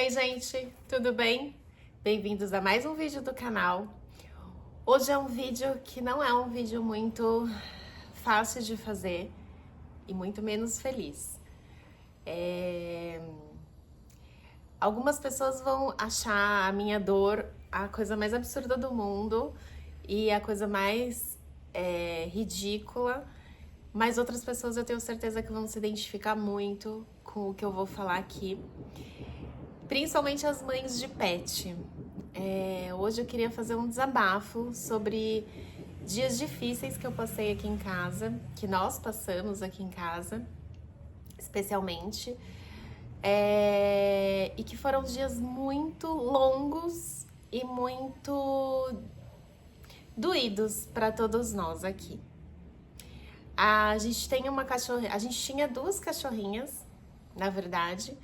Oi, gente, tudo bem? Bem-vindos a mais um vídeo do canal. Hoje é um vídeo que não é um vídeo muito fácil de fazer e muito menos feliz. Algumas pessoas vão achar a minha dor a coisa mais absurda do mundo e a coisa mais ridícula, mas outras pessoas eu tenho certeza que vão se identificar muito com o que eu vou falar aqui. Principalmente as mães de pet. Hoje eu queria fazer um desabafo sobre dias difíceis que eu passei aqui em casa, que nós passamos aqui em casa, especialmente, e que foram dias muito longos e muito doídos para todos nós aqui. A gente tem uma cachorrinha, a gente tinha duas cachorrinhas, na verdade,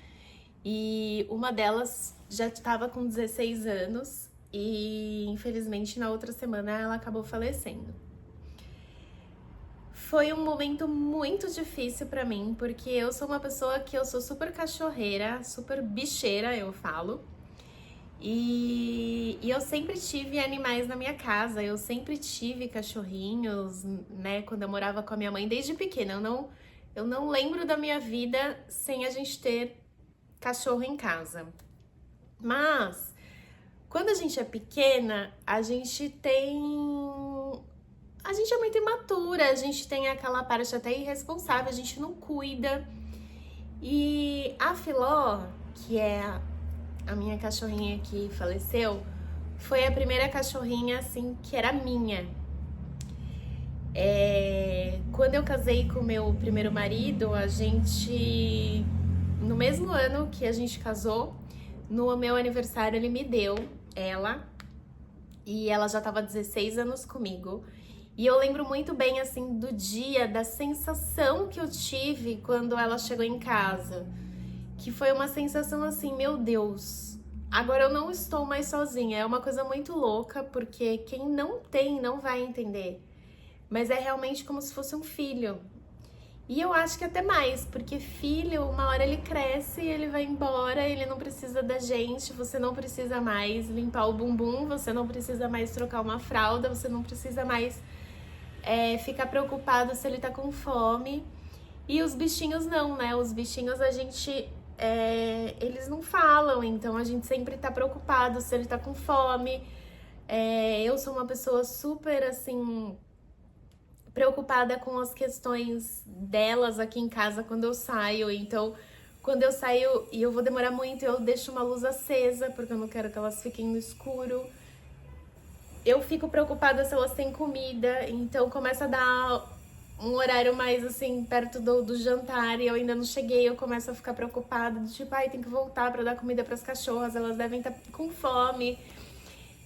e uma delas já estava com 16 anos e, infelizmente, na outra semana ela acabou falecendo. Foi um momento muito difícil pra mim, porque eu sou uma pessoa que eu sou super cachorreira, super bicheira, eu falo. E eu sempre tive animais na minha casa, eu sempre tive cachorrinhos, né, quando eu morava com a minha mãe desde pequena. Eu não lembro da minha vida sem a gente ter cachorro em casa. Mas quando a gente é pequena, a gente é muito imatura, a gente tem aquela parte até irresponsável, a gente não cuida. E a Filó, que é a minha cachorrinha que faleceu, foi a primeira cachorrinha assim que era minha. Quando eu casei com o meu primeiro marido, no mesmo ano que a gente casou, no meu aniversário ele me deu ela, e ela já estava 16 anos comigo. E eu lembro muito bem, assim, do dia, da sensação que eu tive quando ela chegou em casa. Que foi uma sensação assim, meu Deus, agora eu não estou mais sozinha. É uma coisa muito louca, porque quem não tem não vai entender. Mas é realmente como se fosse um filho. E eu acho que até mais, porque filho, uma hora ele cresce, ele vai embora, ele não precisa da gente, você não precisa mais limpar o bumbum, você não precisa mais trocar uma fralda, você não precisa mais ficar preocupado se ele tá com fome. E os bichinhos não, né? Os bichinhos eles não falam, então a gente sempre tá preocupado se ele tá com fome. Eu sou uma pessoa super, assim, preocupada com as questões delas aqui em casa quando eu saio. Então, quando eu saio e eu vou demorar muito, eu deixo uma luz acesa, porque eu não quero que elas fiquem no escuro. Eu fico preocupada se elas têm comida, então começa a dar um horário mais assim, perto do jantar, e eu ainda não cheguei, eu começo a ficar preocupada, tipo, ai, tem que voltar pra dar comida pras cachorras, elas devem estar com fome.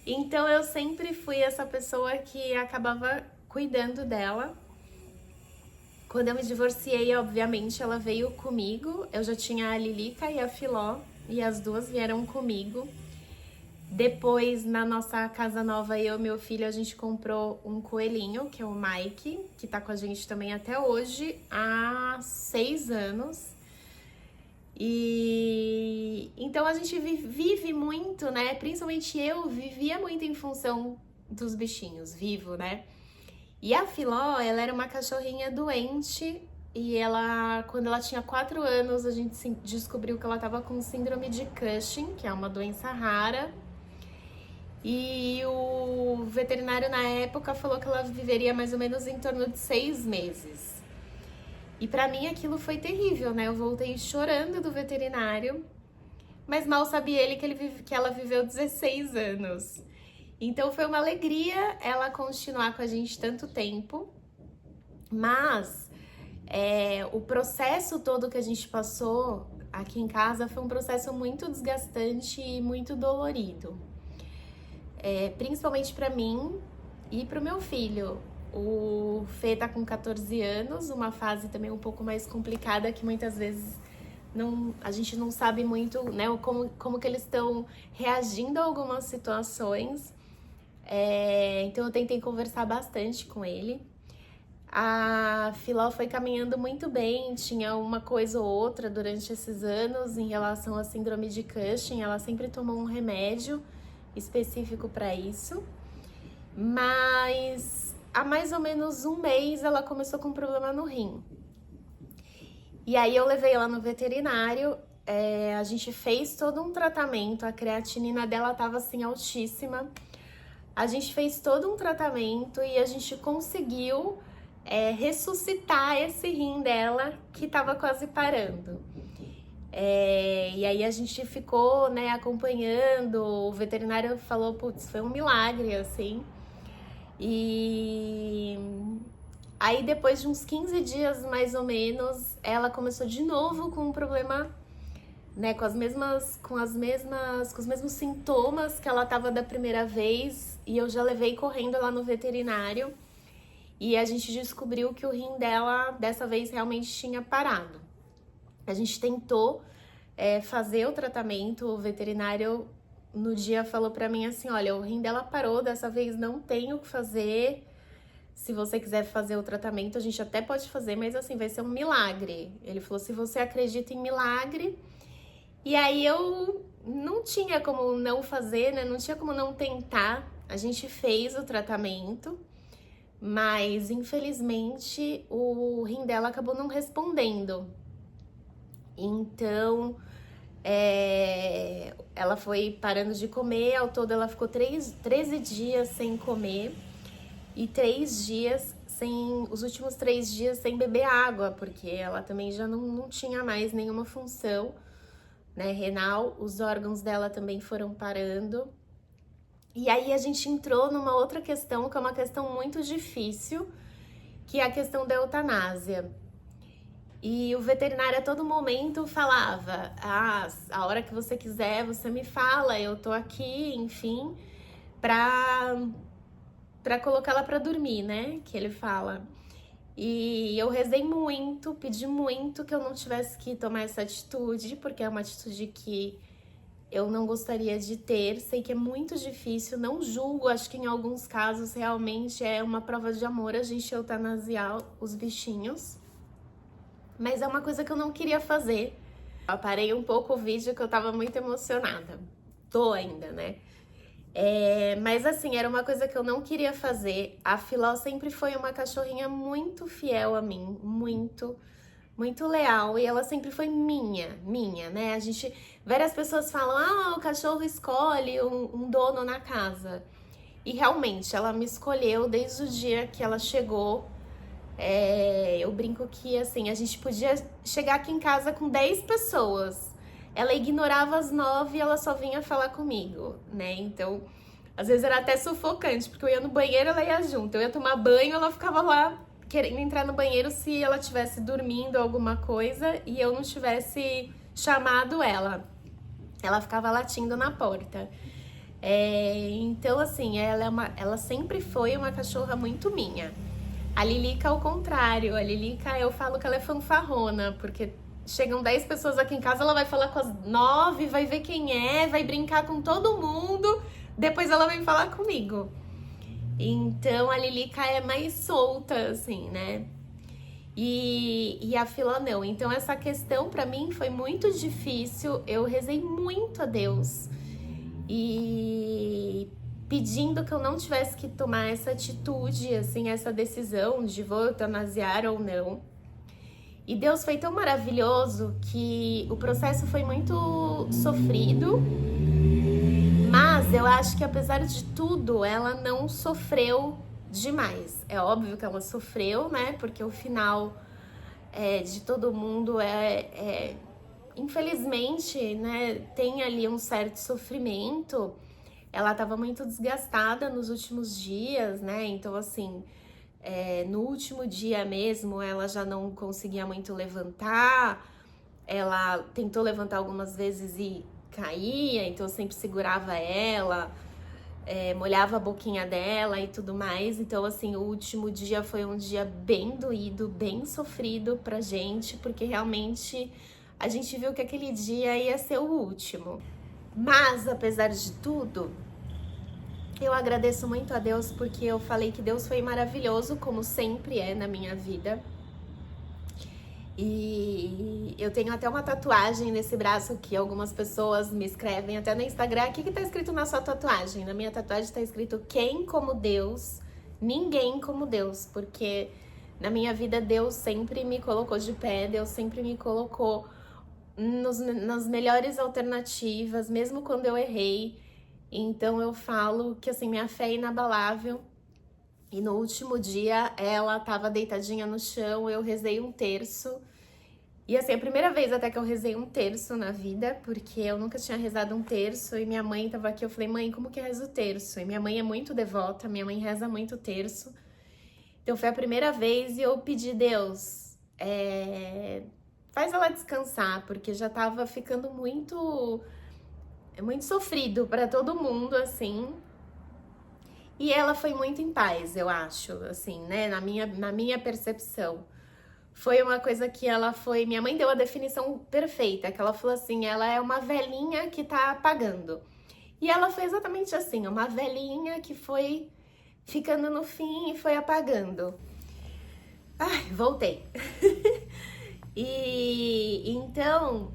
Então eu sempre fui essa pessoa que acabava cuidando dela. Quando eu me divorciei, obviamente, ela veio comigo. Eu já tinha a Lilica e a Filó, e as duas vieram comigo. Depois, na nossa casa nova, eu e meu filho, a gente comprou um coelhinho, que é o Mike, que tá com a gente também até hoje, há 6 anos. E então a gente vive muito, né? Principalmente eu vivia muito em função dos bichinhos, vivo, né? E a Filó, ela era uma cachorrinha doente, e quando ela tinha 4 anos, a gente descobriu que ela tava com síndrome de Cushing, que é uma doença rara. E o veterinário na época falou que ela viveria mais ou menos em torno de 6 meses. E pra mim aquilo foi terrível, né? Eu voltei chorando do veterinário, mas mal sabia ele que ela viveu 16 anos. Então foi uma alegria ela continuar com a gente tanto tempo, mas o processo todo que a gente passou aqui em casa foi um processo muito desgastante e muito dolorido. Principalmente pra mim e pro meu filho. O Fê tá com 14 anos, uma fase também um pouco mais complicada, que muitas vezes a gente não sabe muito, né, como que eles estão reagindo a algumas situações. Então eu tentei conversar bastante com ele. A Filó foi caminhando muito bem, tinha uma coisa ou outra durante esses anos em relação à síndrome de Cushing, ela sempre tomou um remédio específico para isso, mas há mais ou menos um mês ela começou com um problema no rim. E aí eu levei ela no veterinário, a gente fez todo um tratamento, a creatinina dela tava assim altíssima, a gente fez todo um tratamento e a gente conseguiu ressuscitar esse rim dela que tava quase parando. E aí a gente ficou, né, acompanhando, o veterinário falou, putz, foi um milagre, assim. E aí depois de uns 15 dias, mais ou menos, ela começou de novo com um problema, né, com os mesmos sintomas que ela tava da primeira vez, e eu já levei correndo lá no veterinário. E a gente descobriu que o rim dela, dessa vez, realmente tinha parado. A gente tentou fazer o tratamento, o veterinário no dia falou pra mim assim, olha, o rim dela parou, dessa vez não tem o que fazer. Se você quiser fazer o tratamento, a gente até pode fazer, mas assim, vai ser um milagre. Ele falou, se você acredita em milagre. E aí eu não tinha como não fazer, né? Não tinha como não tentar. A gente fez o tratamento. Mas, infelizmente, o rim dela acabou não respondendo. Então, ela foi parando de comer. Ao todo, ela ficou 13 dias sem comer. E 3 dias os últimos 3 dias sem beber água. Porque ela também já não tinha mais nenhuma função, né, renal. Os órgãos dela também foram parando. E aí a gente entrou numa outra questão, que é uma questão muito difícil, que é a questão da eutanásia. E o veterinário a todo momento falava, a hora que você quiser, você me fala, eu tô aqui, enfim, pra colocá-la pra dormir, né, que ele fala. E eu rezei muito, pedi muito que eu não tivesse que tomar essa atitude, porque é uma atitude que eu não gostaria de ter, sei que é muito difícil, não julgo, acho que em alguns casos realmente é uma prova de amor a gente eutanasiar os bichinhos, mas é uma coisa que eu não queria fazer. Eu parei um pouco o vídeo que eu tava muito emocionada, tô ainda, né? Mas assim, era uma coisa que eu não queria fazer. A Filó sempre foi uma cachorrinha muito fiel a mim, muito leal, e ela sempre foi minha, né? Várias pessoas falam, o cachorro escolhe um dono na casa. E realmente, ela me escolheu desde o dia que ela chegou. Eu brinco que, assim, a gente podia chegar aqui em casa com 10 pessoas. Ela ignorava as 9 e ela só vinha falar comigo, né? Então, às vezes era até sufocante, porque eu ia no banheiro, ela ia junto. Eu ia tomar banho, ela ficava lá querendo entrar no banheiro se ela estivesse dormindo alguma coisa e eu não tivesse chamado ela. Ela ficava latindo na porta. Então, assim, ela sempre foi uma cachorra muito minha. A Lilica, ao contrário. A Lilica, eu falo que ela é fanfarrona, porque chegam 10 pessoas aqui em casa, ela vai falar com as 9, vai ver quem é, vai brincar com todo mundo, depois ela vem falar comigo. Então, a Lilica é mais solta, assim, né? E a Filó não. Então, essa questão pra mim foi muito difícil. Eu rezei muito a Deus. E pedindo que eu não tivesse que tomar essa atitude, assim, essa decisão de vou eutanasiar ou não. E Deus foi tão maravilhoso que o processo foi muito sofrido. Mas eu acho que, apesar de tudo, ela não sofreu demais. É óbvio que ela sofreu, né? Porque o final de todo mundo infelizmente, né? Tem ali um certo sofrimento. Ela estava muito desgastada nos últimos dias, né? Então, assim, no último dia mesmo, ela já não conseguia muito levantar. Ela tentou levantar algumas vezes e caía, então eu sempre segurava ela, molhava a boquinha dela e tudo mais. Então, assim, o último dia foi um dia bem doído, bem sofrido pra gente, porque realmente a gente viu que aquele dia ia ser o último. Mas, apesar de tudo, Eu agradeço muito a Deus porque eu falei que Deus foi maravilhoso, como sempre é na minha vida. E eu tenho até uma tatuagem nesse braço que algumas pessoas me escrevem até no Instagram. O que tá escrito na sua tatuagem? Na minha tatuagem tá escrito: quem como Deus, ninguém como Deus. Porque na minha vida Deus sempre me colocou de pé, Deus sempre me colocou nas melhores alternativas, mesmo quando eu errei. Então eu falo que assim, minha fé é inabalável. E no último dia ela tava deitadinha no chão, eu rezei um terço. E assim, a primeira vez até que eu rezei um terço na vida, porque eu nunca tinha rezado um terço, e minha mãe tava aqui, eu falei: mãe, como que reza o terço? E minha mãe é muito devota, minha mãe reza muito o terço. Então foi a primeira vez e eu pedi: Deus, faz ela descansar, porque já tava ficando muito sofrido para todo mundo, assim. E ela foi muito em paz, eu acho, assim, né, na minha percepção. Foi uma coisa que ela foi... Minha mãe deu a definição perfeita, que ela falou assim: ela é uma velhinha que tá apagando. E ela foi exatamente assim, uma velhinha que foi ficando no fim e foi apagando. Ai, voltei. E então,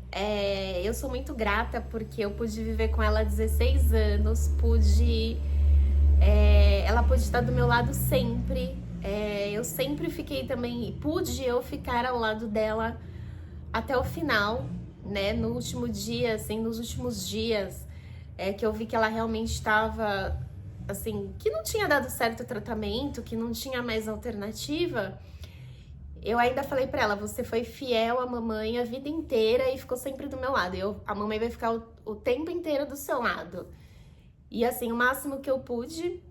eu sou muito grata porque eu pude viver com ela 16 anos, ela pôde estar do meu lado sempre. Eu sempre fiquei também, pude eu ficar ao lado dela até o final, né? No último dia, assim, nos últimos dias, que eu vi que ela realmente estava, assim, que não tinha dado certo o tratamento, que não tinha mais alternativa. Eu ainda falei pra ela: você foi fiel à mamãe a vida inteira e ficou sempre do meu lado. A mamãe vai ficar o tempo inteiro do seu lado. E assim, o máximo que eu pude,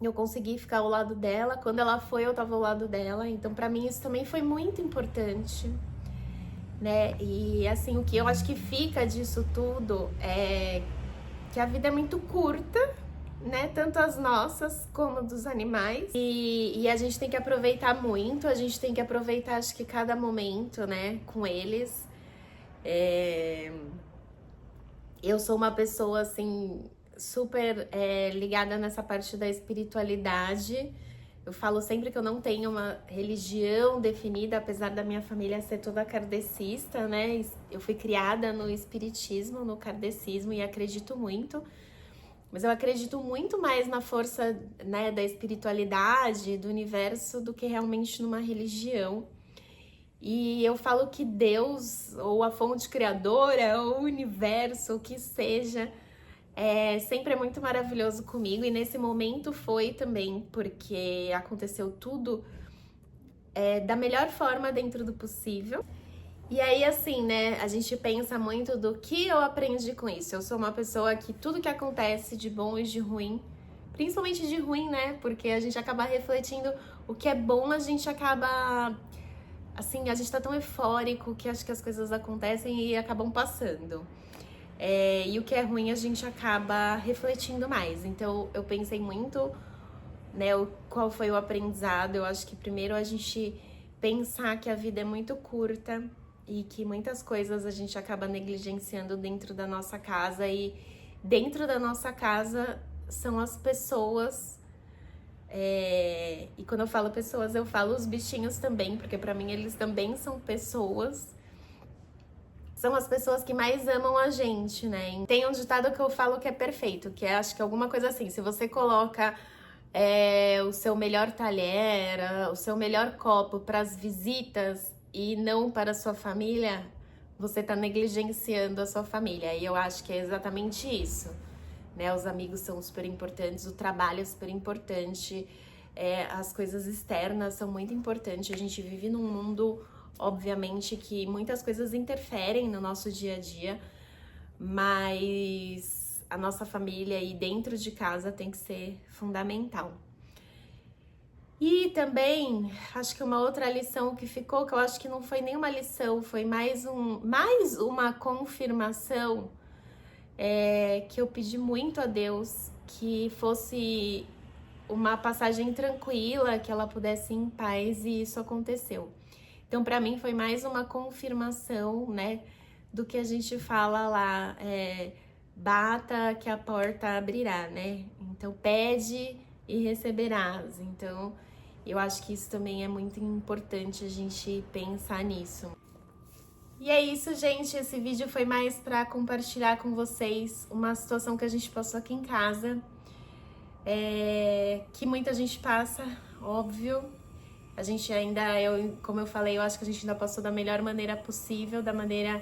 eu consegui ficar ao lado dela. Quando ela foi, eu tava ao lado dela. Então, pra mim, isso também foi muito importante, né? E assim, o que eu acho que fica disso tudo é que a vida é muito curta, né? Tanto as nossas como dos animais. E a gente tem que aproveitar muito, a gente tem que aproveitar, acho que cada momento, né? Com eles. Eu sou uma pessoa, assim, super ligada nessa parte da espiritualidade. Eu falo sempre que eu não tenho uma religião definida, apesar da minha família ser toda kardecista, né? Eu fui criada no espiritismo, no kardecismo, e acredito muito. Mas eu acredito muito mais na força, né, da espiritualidade, do universo, do que realmente numa religião. E eu falo que Deus, ou a fonte criadora, ou o universo, o que seja, sempre é muito maravilhoso comigo. E nesse momento foi também, porque aconteceu tudo da melhor forma dentro do possível. E aí, assim, né, a gente pensa muito do que eu aprendi com isso. Eu sou uma pessoa que tudo que acontece de bom e de ruim, principalmente de ruim, né, porque a gente acaba refletindo o que é bom, a gente acaba... Assim, a gente tá tão eufórico que acho que as coisas acontecem e acabam passando. E o que é ruim a gente acaba refletindo mais. Então, eu pensei muito, né, qual foi o aprendizado. Eu acho que primeiro a gente pensar que a vida é muito curta e que muitas coisas a gente acaba negligenciando dentro da nossa casa. E dentro da nossa casa são as pessoas. E quando eu falo pessoas, eu falo os bichinhos também, porque pra mim eles também são pessoas. São as pessoas que mais amam a gente, né? Tem um ditado que eu falo que é perfeito, que é, acho que alguma coisa assim: se você coloca o seu melhor talher, o seu melhor copo para as visitas e não para a sua família, você tá negligenciando a sua família. E eu acho que é exatamente isso, né? Os amigos são super importantes, o trabalho é super importante, as coisas externas são muito importantes. A gente vive num mundo, obviamente, que muitas coisas interferem no nosso dia a dia, mas a nossa família e dentro de casa tem que ser fundamental. E também, acho que uma outra lição que ficou, que eu acho que não foi nenhuma lição, foi mais uma confirmação, que eu pedi muito a Deus que fosse uma passagem tranquila, que ela pudesse ir em paz, e isso aconteceu. Então, para mim, foi mais uma confirmação, né, do que a gente fala lá, bata que a porta abrirá, né? Então, pede e receberás. Então, eu acho que isso também é muito importante a gente pensar nisso. E é isso, gente. Esse vídeo foi mais para compartilhar com vocês uma situação que a gente passou aqui em casa. Que muita gente passa, óbvio. A gente ainda, como eu falei, eu acho que a gente ainda passou da melhor maneira possível, da maneira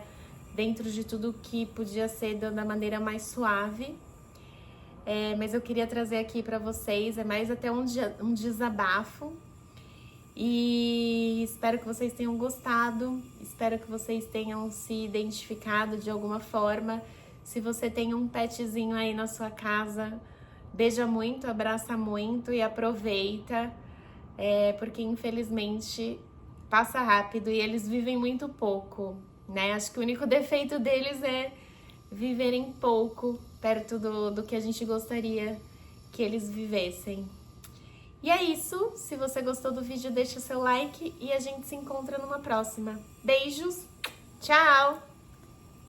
dentro de tudo que podia ser, da maneira mais suave. Mas eu queria trazer aqui para vocês, mais até um desabafo. E espero que vocês tenham gostado, espero que vocês tenham se identificado de alguma forma. Se você tem um petzinho aí na sua casa, beija muito, abraça muito e aproveita, porque infelizmente passa rápido e eles vivem muito pouco, né? Acho que o único defeito deles é viverem pouco perto do que a gente gostaria que eles vivessem. E é isso, se você gostou do vídeo, deixa o seu like e a gente se encontra numa próxima. Beijos, tchau!